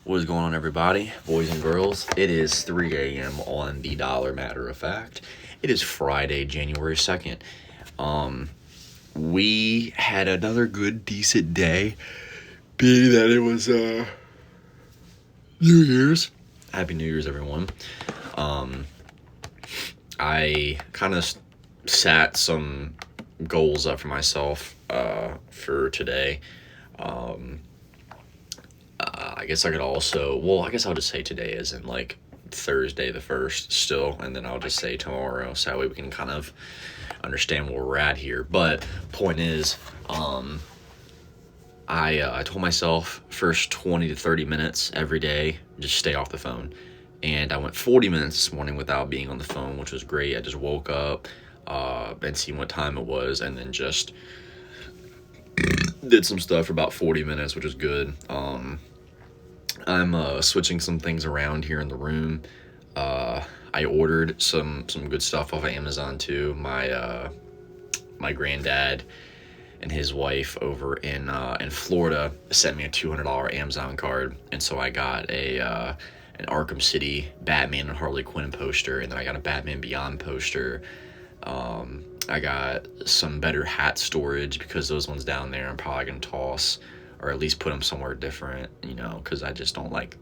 What is going on, everybody? Boys and girls, it is 3 a.m. on the dollar, matter of fact. It is Friday, January 2nd. We had another good, decent day, being that it was, New Year's. Happy New Year's, everyone. I kind of sat some goals up for myself, for today. I guess I could also, I guess I'll just say today as in like Thursday the 1st still, and then I'll just say tomorrow, so that way we can kind of understand where we're at here. But point is, I told myself first 20 to 30 minutes every day, just stay off the phone. And I went 40 minutes this morning without being on the phone, which was great. I just woke up, and seen what time it was, and then just did some stuff for about 40 minutes, which was good. I'm switching some things around here in the room. I ordered some good stuff off of Amazon too. My granddad and his wife over in Florida sent me a $200 Amazon card, and so I got an Arkham City Batman and Harley Quinn poster, and then I got a Batman Beyond poster. I got some better hat storage because those ones down there I'm probably gonna toss, or at least put them somewhere different, because I just don't like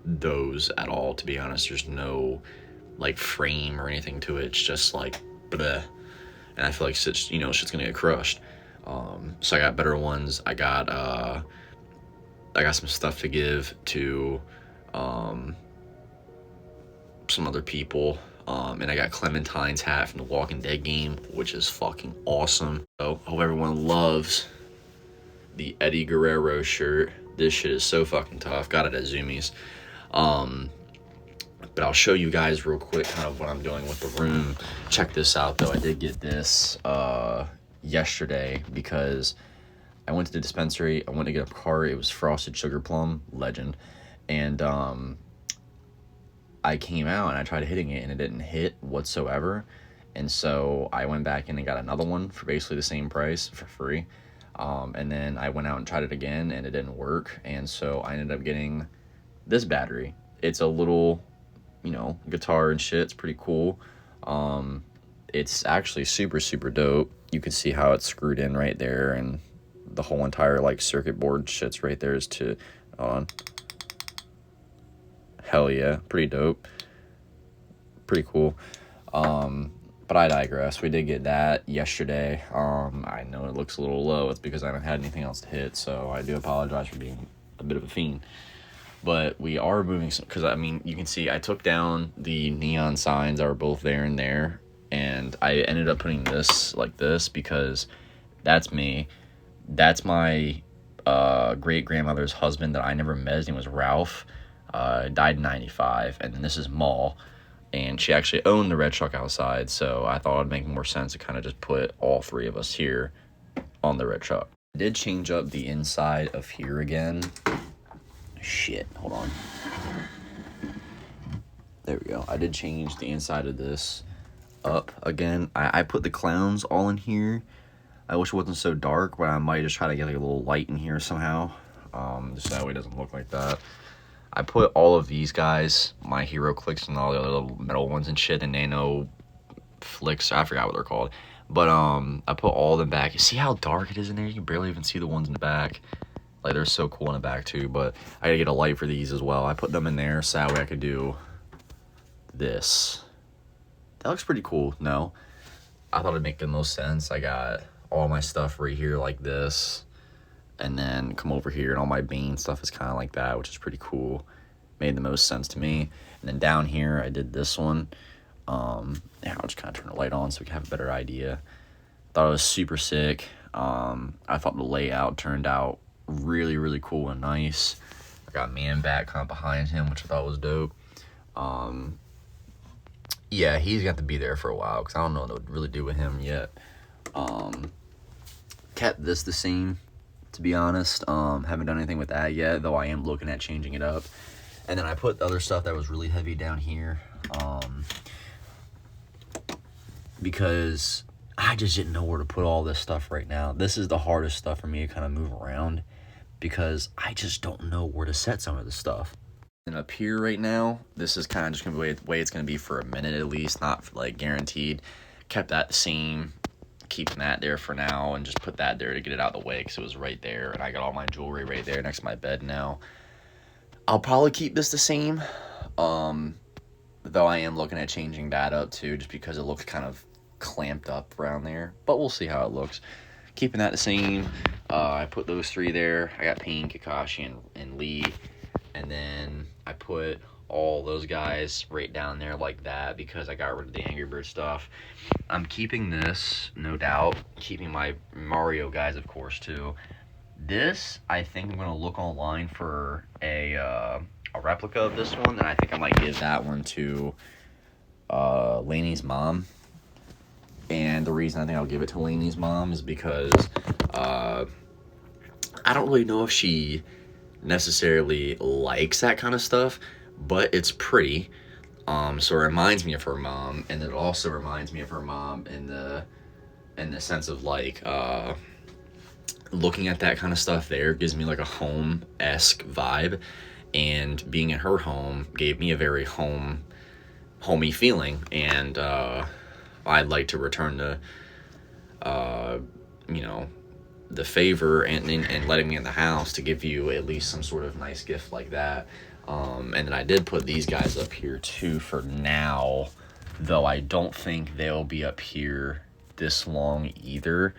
those at all, to be honest. There's no like frame or anything to it. It's just like bleh, and I feel like shit's gonna get crushed. So I got better ones. I got some stuff to give to some other people. And I got Clementine's hat from the Walking Dead game, which is fucking awesome. So hope everyone loves the Eddie Guerrero shirt. This shit is so fucking tough. Got it at Zoomies. But I'll show you guys real quick kind of what I'm doing with the room. Check this out though. I did get this yesterday because I went to the dispensary. I went to get a cart. It was Frosted Sugar Plum, legend. And I came out and I tried hitting it and it didn't hit whatsoever. And so I went back in and got another one for basically the same price for free. And then I went out and tried it again and it didn't work. And so I ended up getting this battery. It's a little, guitar and shit. It's pretty cool. It's actually super, super dope. You can see how it's screwed in right there, and the whole entire like circuit board shit's right there is to on. Hell yeah, pretty dope. Pretty cool. But I digress. We did get that yesterday. I know it looks a little low. It's because I haven't had anything else to hit, so I do apologize for being a bit of a fiend. But we are moving some, because you can see I took down the neon signs that were both there and there, and I ended up putting this like this because that's me. That's my great grandmother's husband that I never met. His name was Ralph. Died in 95, and then this is Maul, and she actually owned the red truck outside, so I thought it'd make more sense to kind of just put all three of us here on the red truck. I did change up the inside of here again. Shit, hold on. There we go. I did change the inside of this up again. I put the clowns all in here. I wish it wasn't so dark, but I might just try to get like a little light in here somehow. Just that way it doesn't look like that. I put all of these guys, my hero clicks and all the other little metal ones and shit, the nano flicks, I forgot what they're called. But I put all of them back. You see how dark it is in there? You can barely even see the ones in the back. Like, they're so cool in the back too, but I gotta get a light for these as well. I put them in there so that way I could do this. That looks pretty cool. No, I thought it'd make the most sense. I got all my stuff right here like this, and then come over here and all my Bane stuff is kind of like that, which is pretty cool. Made the most sense to me. And then down here I did this one. I'll just kind of turn the light on so we can have a better idea. Thought it was super sick. I thought the layout turned out really, really cool and nice. I got Man Bat kind of behind him, which I thought was dope. Yeah, he's got to be there for a while because I don't know what to really do with him yet. Kept this the same, to be honest. Haven't done anything with that yet, though I am looking at changing it up. And then I put the other stuff that was really heavy down here, because I just didn't know where to put all this stuff right now. This is the hardest stuff for me to kind of move around because I just don't know where to set some of this stuff. And up here right now, this is kind of just going to be the way it's going to be for a minute at least, not like guaranteed. Kept that the same, keeping that there for now, and just put that there to get it out of the way because it was right there, and I got all my jewelry right there next to my bed now. I'll probably keep this the same, though I am looking at changing that up too, just because it looks kind of clamped up around there, but we'll see how it looks. Keeping that the same. I put those three there. I got Pain, Kakashi, and Lee. And then I put all those guys right down there like that because I got rid of the Angry Bird stuff. I'm keeping this, no doubt. Keeping my Mario guys, of course, too. This, I think I'm going to look online for a replica of this one, and I think I might give that one to Lainey's mom. And the reason I think I'll give it to Lainey's mom is because I don't really know if she necessarily likes that kind of stuff, but it's pretty. So it reminds me of her mom, and it also reminds me of her mom in the sense of like looking at that kind of stuff there gives me like a home-esque vibe, and being in her home gave me a very homey feeling, and I'd like to return to the favor and letting me in the house to give you at least some sort of nice gift like that. And then I did put these guys up here too for now, though I don't think they'll be up here this long either.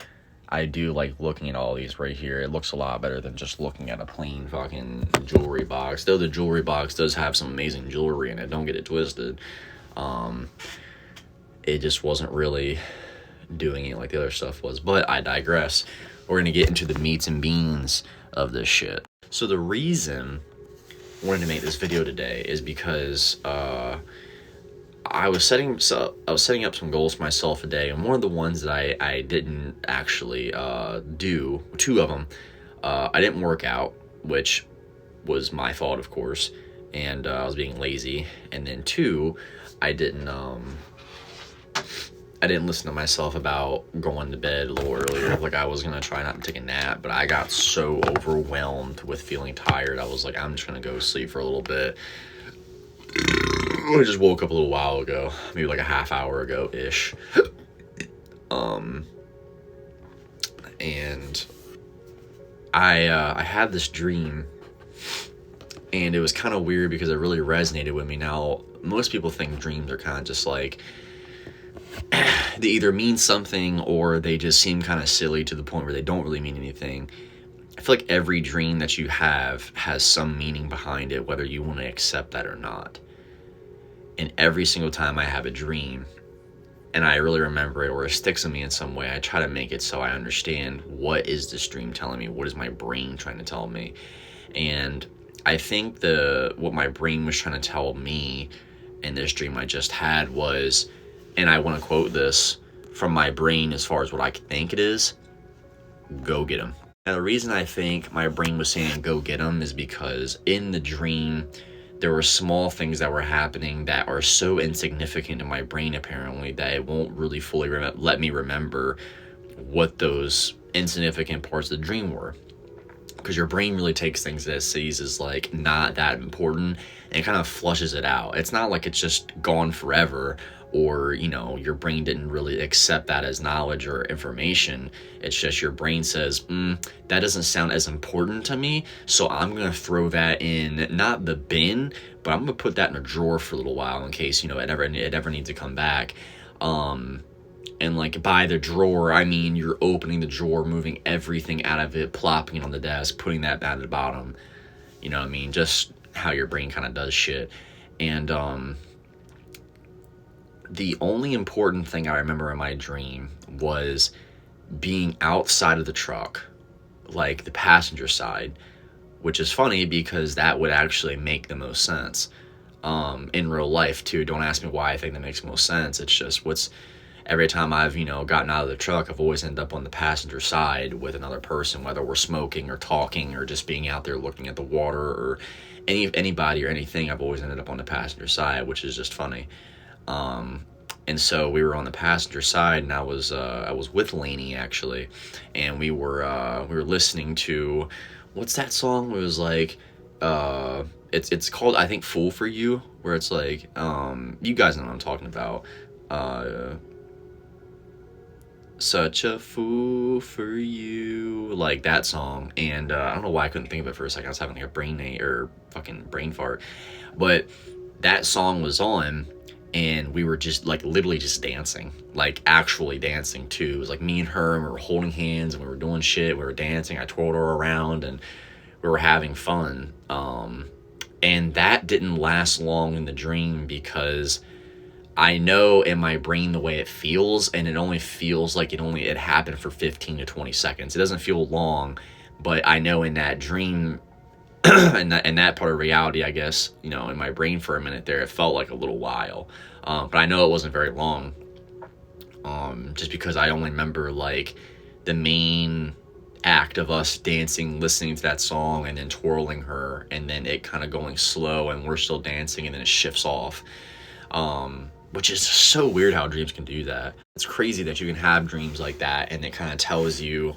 I do like looking at all these right here. It looks a lot better than just looking at a plain fucking jewelry box, though the jewelry box does have some amazing jewelry in it, don't get it twisted. It just wasn't really doing it like the other stuff was, but I digress. We're gonna get into the meats and beans of this shit. So the reason I wanted to make this video today is because I was setting up some goals for myself today, and one of the ones that I didn't actually do, two of them, I didn't work out, which was my fault, of course, and I was being lazy, and then two, I didn't listen to myself about going to bed a little earlier. Like, I was gonna try not to take a nap, but I got so overwhelmed with feeling tired, I was like, I'm just gonna go sleep for a little bit. I just woke up a little while ago, maybe like a half hour ago-ish. And I had this dream, and it was kind of weird because it really resonated with me. Now, most people think dreams are kind of just like, they either mean something or they just seem kind of silly to the point where they don't really mean anything. I feel like every dream that you have has some meaning behind it, whether you want to accept that or not. And every single time I have a dream and I really remember it or it sticks in me in some way, I try to make it so I understand, what is this dream telling me? What is my brain trying to tell me? And I think what my brain was trying to tell me in this dream I just had was, and I want to quote this from my brain as far as what I think it is, go get him. Now, the reason I think my brain was saying go get him is because in the dream, there were small things that were happening that are so insignificant in my brain, apparently, that it won't really fully let me remember what those insignificant parts of the dream were. Because your brain really takes things that it sees as like not that important and kind of flushes it out. It's not like it's just gone forever, or your brain didn't really accept that as knowledge or information. It's just your brain says, that doesn't sound as important to me, so I'm gonna throw that in, not the bin, but I'm gonna put that in a drawer for a little while in case it ever needs to come back. And like, by the drawer, I mean you're opening the drawer, moving everything out of it, plopping it on the desk, putting that down at the bottom. You know what I mean? Just how your brain kind of does shit. And the only important thing I remember in my dream was being outside of the truck, like the passenger side, which is funny because that would actually make the most sense in real life too. Don't ask me why I think that makes most sense. It's just every time I've gotten out of the truck, I've always ended up on the passenger side with another person, whether we're smoking or talking or just being out there looking at the water or anybody or anything. I've always ended up on the passenger side, which is just funny. And so we were on the passenger side, and I was with Lainey actually, and we were listening to what's that song? It was like, it's called, I think, "Fool for You," where it's like, you guys know what I'm talking about. Uh, Such a fool for you, like that song. And I don't know why I couldn't think of it for a second. I was having like a fucking brain fart. But that song was on, and we were just like literally just dancing, like actually dancing too. It was like me and her, and we were holding hands, and we were doing shit. We were dancing. I twirled her around, and we were having fun. And that didn't last long in the dream because I know in my brain the way it feels, and it only feels like it happened for 15 to 20 seconds. It doesn't feel long, but I know in that dream, and that part of reality, I guess, in my brain for a minute there, it felt like a little while. But I know it wasn't very long. Just because I only remember like the main act of us dancing, listening to that song, and then twirling her, and then it kind of going slow, and we're still dancing, and then it shifts off. Which is so weird how dreams can do that. It's crazy that you can have dreams like that, and it kind of tells you,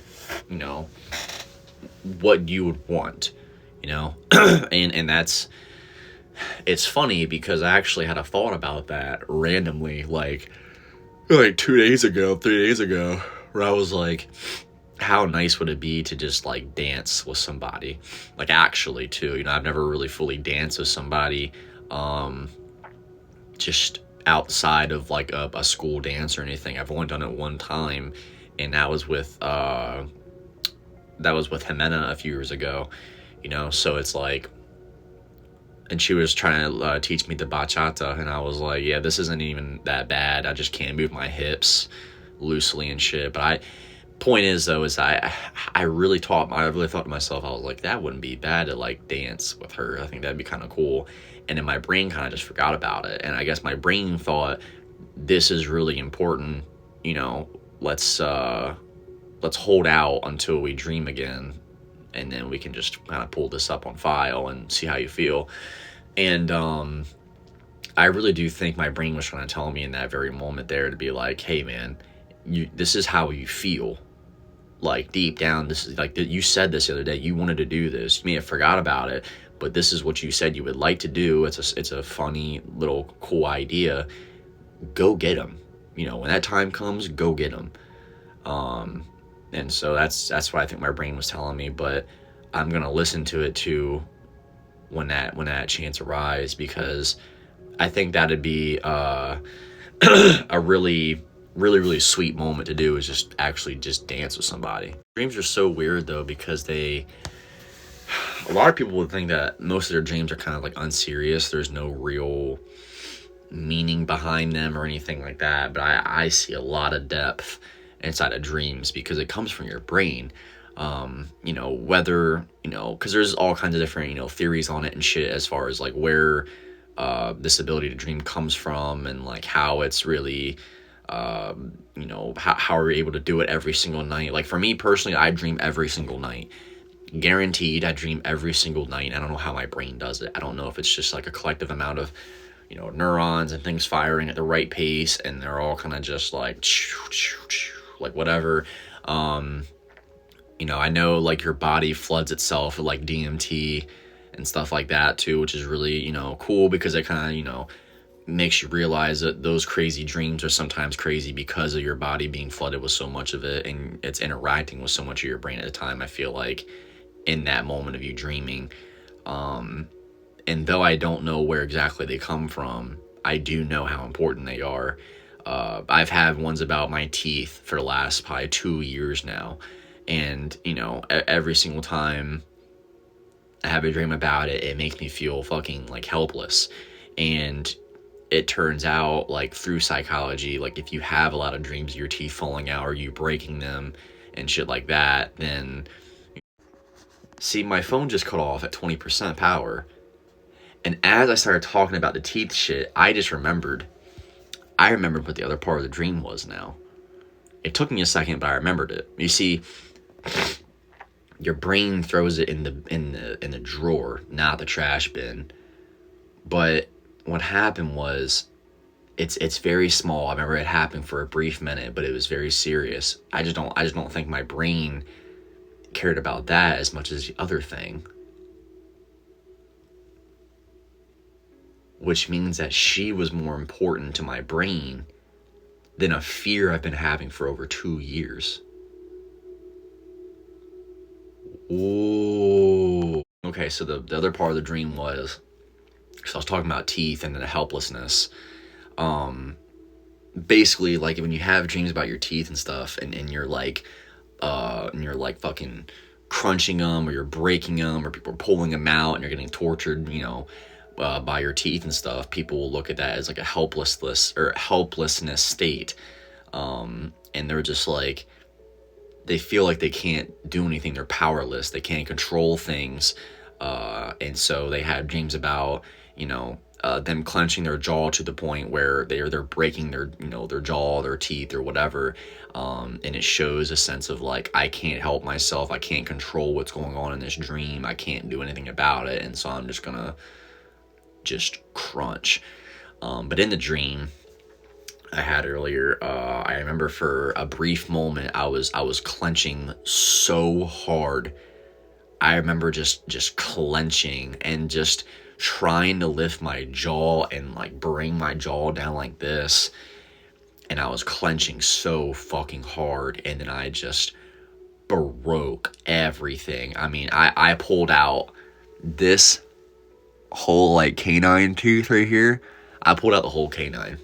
what you would want, and it's funny because I actually had a thought about that randomly, like 2 days ago, 3 days ago, where I was like, how nice would it be to just like dance with somebody, like actually too, I've never really fully danced with somebody, just outside of like a school dance or anything. I've only done it one time, and that was with Jimena a few years ago, so it's like, and she was trying to teach me the bachata, and I was like, yeah, this isn't even that bad. I just can't move my hips loosely and shit. But point is though, is I really thought to myself, I was like, that wouldn't be bad to like dance with her. I think that'd be kind of cool. And then my brain kind of just forgot about it. And I guess my brain thought, this is really important, let's hold out until we dream again, and then we can just kind of pull this up on file and see how you feel. And I really do think my brain was trying to tell me in that very moment there to be like, hey man, this is how you feel. Like deep down, this is like, you said this the other day, you wanted to do this. You may have forgot about it, but this is what you said you would like to do. It's a funny little cool idea. Go get them. When that time comes, go get them. And so that's what I think my brain was telling me. But I'm gonna listen to it too when that chance arrives, because I think that'd be a really, really, really sweet moment to do, is just actually just dance with somebody. Dreams are so weird though, because a lot of people would think that most of their dreams are kind of like unserious. There's no real meaning behind them or anything like that. But I see a lot of depth inside of dreams, because it comes from your brain. Whether, because there's all kinds of different, theories on it and shit, as far as like where this ability to dream comes from, and like how it's really, how are we able to do it every single night. Like for me personally, I dream every single night. Guaranteed, I dream every single night. I don't know how my brain does it. I don't know if it's just like a collective amount of, neurons and things firing at the right pace, and they're all kind of just like whatever. I know like your body floods itself with like DMT and stuff like that too, which is really, cool, because it kind of, makes you realize that those crazy dreams are sometimes crazy because of your body being flooded with so much of it, and it's interacting with so much of your brain at a time, I feel like, in that moment of you dreaming. And though I don't know where exactly they come from, I do know how important they are. I've had ones about my teeth for the last probably 2 years now. And, every single time I have a dream about it, it makes me feel fucking like helpless. And it turns out, like through psychology, like if you have a lot of dreams of your teeth falling out or you breaking them and shit like that, then see, my phone just cut off at 20% power. And as I started talking about the teeth shit, I remembered what the other part of the dream was now. It took me a second, but I remembered it. You see, your brain throws it in the drawer, not the trash bin. But what happened was, it's very small. I remember it happened for a brief minute, but it was very serious. I just don't think my brain cared about that as much as the other thing. Which means that she was more important to my brain than a fear I've been having for over 2 years. Ooh. Okay, so the other part of the dream was, so I was talking about teeth and the helplessness. Basically, like when you have dreams about your teeth and stuff, and you're like fucking crunching them, or you're breaking them, or people are pulling them out, and you're getting tortured, by your teeth and stuff. People will look at that as like a helplessness state, and they're just like, they feel like they can't do anything. They're powerless. They can't control things, and so they had dreams about them clenching their jaw to the point where they're breaking their jaw, their teeth, or whatever, and it shows a sense of like, I can't help myself. I can't control what's going on in this dream. I can't do anything about it, and so I'm just gonna crunch. But in the dream I had earlier, I remember for a brief moment I was clenching so hard. I remember just clenching and just trying to lift my jaw and like bring my jaw down like this, and I was clenching so fucking hard, and then I just broke everything. I mean, I pulled out this whole like canine tooth right here. I pulled out the whole canine.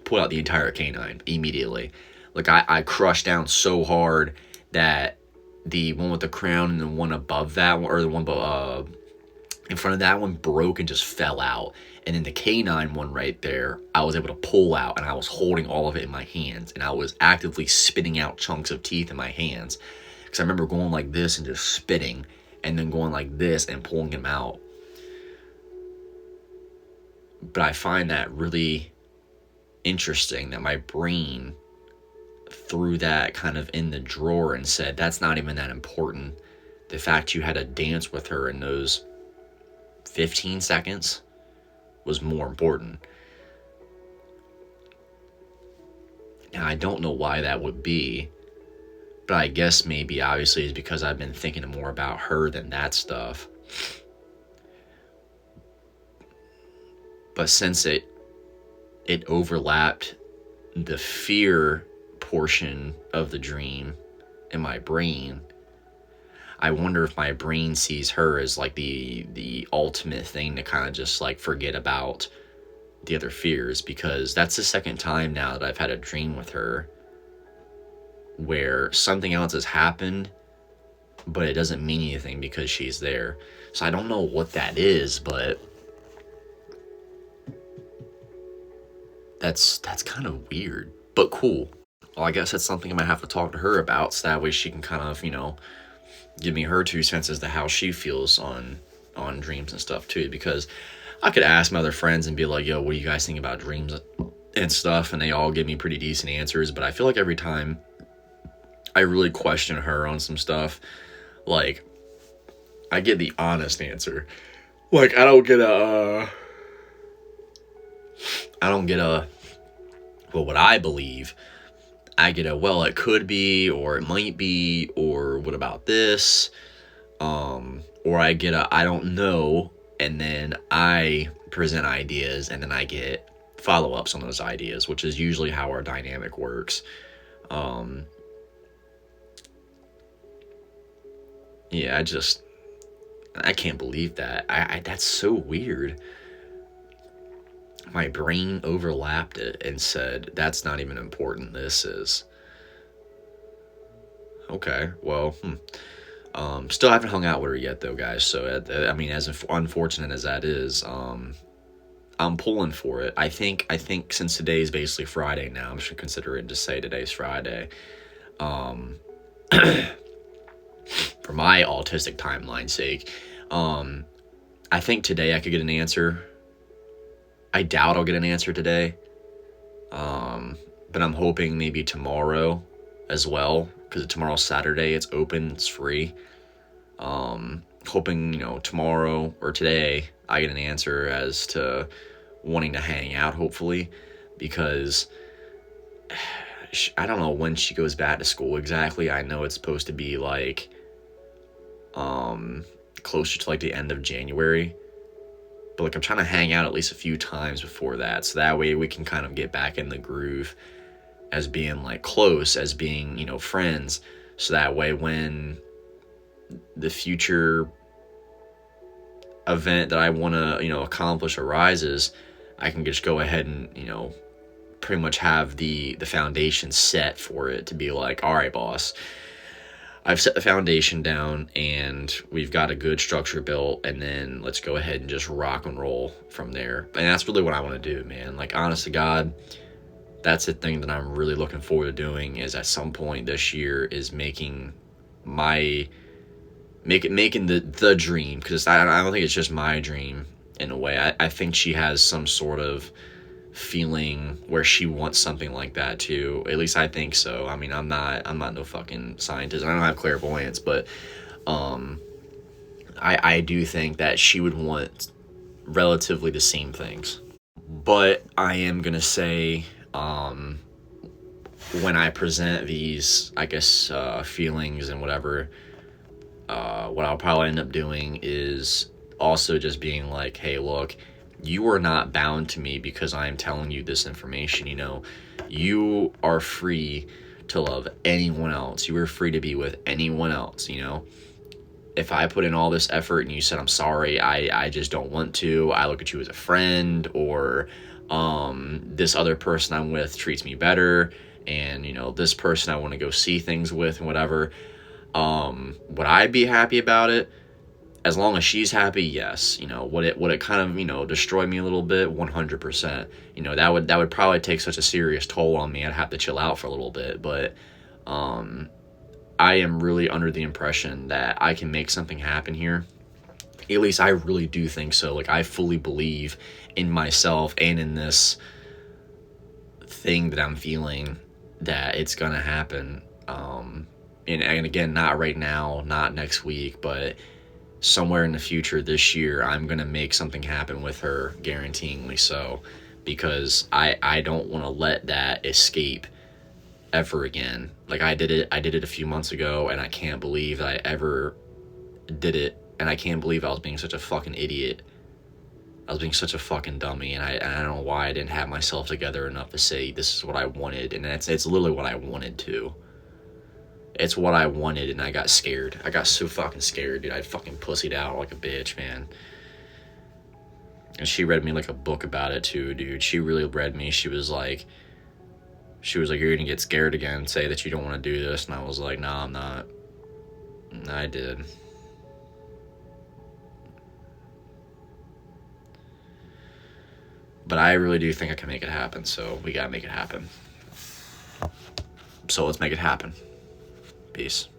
Pulled out the entire canine immediately. Like I crushed down so hard that the one with the crown and the one above that one, or the one in front of that one, broke and just fell out. And then the canine one right there, I was able to pull out, and I was holding all of it in my hands, and I was actively spitting out chunks of teeth in my hands, because I remember going like this and just spitting, and then going like this and pulling them out. But I find that really interesting that my brain threw that kind of in the drawer and said, that's not even that important. The fact you had to dance with her in those 15 seconds was more important. Now, I don't know why that would be, but I guess maybe obviously it's because I've been thinking more about her than that stuff. But since it overlapped the fear portion of the dream in my brain, I wonder if my brain sees her as like the ultimate thing to kind of just like forget about the other fears, because that's the second time now that I've had a dream with her where something else has happened, but it doesn't mean anything because she's there. So I don't know what that is, but that's kind of weird, but cool. Well, I guess that's something I might have to talk to her about, so that way she can kind of, give me her 2 cents as to how she feels on dreams and stuff too, because I could ask my other friends and be like, yo, what do you guys think about dreams and stuff, and they all give me pretty decent answers, but I feel like every time I really question her on some stuff, like, I get the honest answer. Like, I don't get what I believe. I get well, it could be, or it might be, or what about this? Or I get I don't know, and then I present ideas, and then I get follow-ups on those ideas, which is usually how our dynamic works. Yeah, I can't believe that. That's so weird. My brain overlapped it and said, that's not even important, this is. Okay, well, still haven't hung out with her yet, though, guys, so, I mean, as unfortunate as that is, I'm pulling for it. I think since today's basically Friday now, I'm just gonna consider it to say today's Friday, for my autistic timeline's sake, I think today I could get an answer. I doubt I'll get an answer today, but I'm hoping maybe tomorrow as well, because tomorrow's Saturday, it's open, it's free. Hoping, tomorrow or today I get an answer as to wanting to hang out, hopefully, because I don't know when she goes back to school exactly. I know it's supposed to be like closer to like the end of January. But like I'm trying to hang out at least a few times before that, so that way we can kind of get back in the groove as being like close, as being, you know, friends. So that way when the future event that I want to, you know, accomplish arises, I can just go ahead and, you know, pretty much have the foundation set for it to be like, all right, boss, I've set the foundation down and we've got a good structure built, and then let's go ahead and just rock and roll from there. And that's really what I want to do, man. Like, honest to God, that's the thing that I'm really looking forward to doing, is at some point this year is making the dream, because I don't think it's just my dream in a way. I think she has some sort of feeling where she wants something like that too. At least I think so. I mean, I'm not no fucking scientist. I don't have clairvoyance, but I do think that she would want relatively the same things. But I am gonna say, when I present these, I guess, feelings and whatever, what I'll probably end up doing is also just being like, hey, look, you are not bound to me because I am telling you this information. You know, you are free to love anyone else. You are free to be with anyone else. You know, if I put in all this effort and you said, I'm sorry, I just don't want to, I look at you as a friend, or this other person I'm with treats me better, and, you know, this person I want to go see things with and whatever, would I be happy about it? As long as she's happy, yes. You know, would it kind of, you know, destroy me a little bit? 100%. You know, that would probably take such a serious toll on me. I'd have to chill out for a little bit. But I am really under the impression that I can make something happen here. At least I really do think so. Like, I fully believe in myself and in this thing that I'm feeling, that it's gonna happen. And again, not right now, not next week, but somewhere in the future this year, I'm gonna make something happen with her, guaranteeingly so, because I don't want to let that escape ever again. Like, I did it a few months ago, and I can't believe that I ever did it, and I can't believe I was being such a fucking idiot. I was being such a fucking dummy, and I don't know why I didn't have myself together enough to say this is what I wanted, and it's literally what I wanted to. It's what I wanted, and I got scared. I got so fucking scared, dude. I fucking pussied out like a bitch, man. And she read me like a book about it too, dude. She really read me. She was like, you're gonna get scared again, say that you don't want to do this. And I was like, nah, I'm not. And I did. But I really do think I can make it happen, so we gotta make it happen. So let's make it happen. Peace.